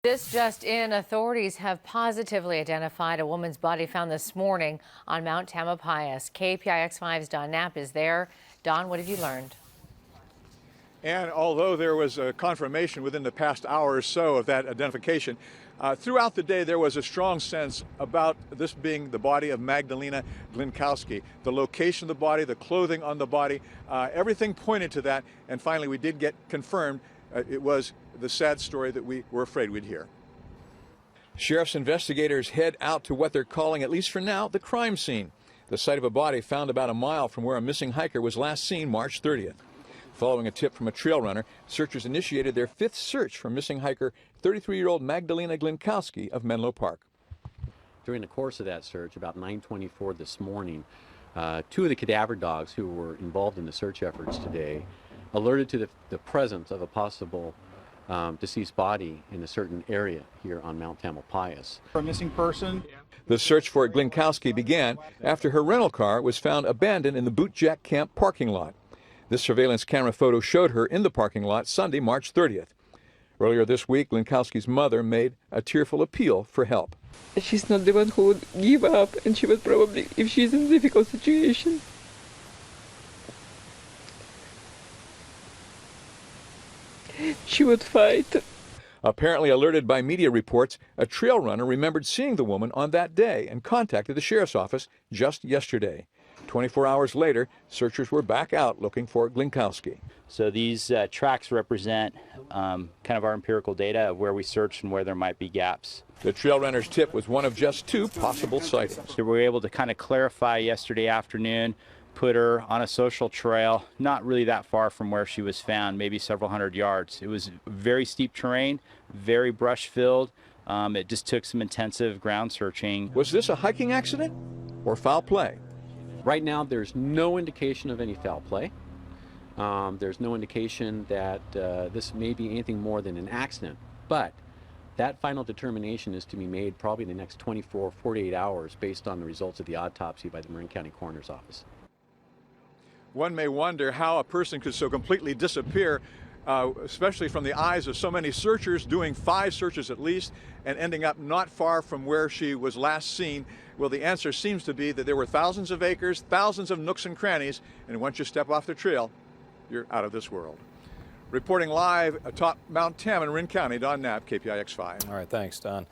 This just in, authorities have positively identified a woman's body found this morning on Mount Tamalpais. KPIX5's Don Knapp is there. Don, what have you learned? And although there was a confirmation within the past hour or so of that identification, throughout the day there was a strong sense about this being the body of Magdalena Glinkowski. The location of the body, the clothing on the body, everything pointed to that. And finally we did get confirmed it was the sad story that we were afraid we'd hear. Sheriff's investigators head out to what they're calling, at least for now, the crime scene. The site of a body found about a mile from where a missing hiker was last seen March 30th. Following a tip from a trail runner, searchers initiated their fifth search for missing hiker 33-year-old Magdalena Glinkowski of Menlo Park. During the course of that search, about 9:24 this morning, two of the cadaver dogs who were involved in the search efforts today alerted to the presence of a possible deceased body in a certain area here on Mount Tamalpais. For a missing person. The search for Glinkowski began after her rental car was found abandoned in the Bootjack Camp parking lot. This surveillance camera photo showed her in the parking lot Sunday, March 30th. Earlier this week, Glinkowski's mother made a tearful appeal for help. She's not the one who would give up, and she would probably, if she's in a difficult situation, she would fight. Apparently alerted by media reports, a trail runner remembered seeing the woman on that day and contacted the sheriff's office just yesterday. 24 hours later, searchers were back out looking for Glinkowski. So these tracks represent kind of our empirical data of where we searched and where there might be gaps. The trail runner's tip was one of just two possible sightings. So we were able to kind of clarify yesterday afternoon, put her on a social trail, not really that far from where she was found, maybe several hundred yards. It was very steep terrain, very brush filled. It just took some intensive ground searching. Was this a hiking accident or foul play? Right now, there's no indication of any foul play. There's no indication that this may be anything more than an accident. But that final determination is to be made probably in the next 24, 48 hours based on the results of the autopsy by the Marin County Coroner's Office. One may wonder how a person could so completely disappear, especially from the eyes of so many searchers, doing 5 searches at least, and ending up not far from where she was last seen. Well, the answer seems to be that there were thousands of acres, thousands of nooks and crannies, and once you step off the trail, you're out of this world. Reporting live atop Mount Tam in Marin County, Don Knapp, KPIX5. All right, thanks, Don.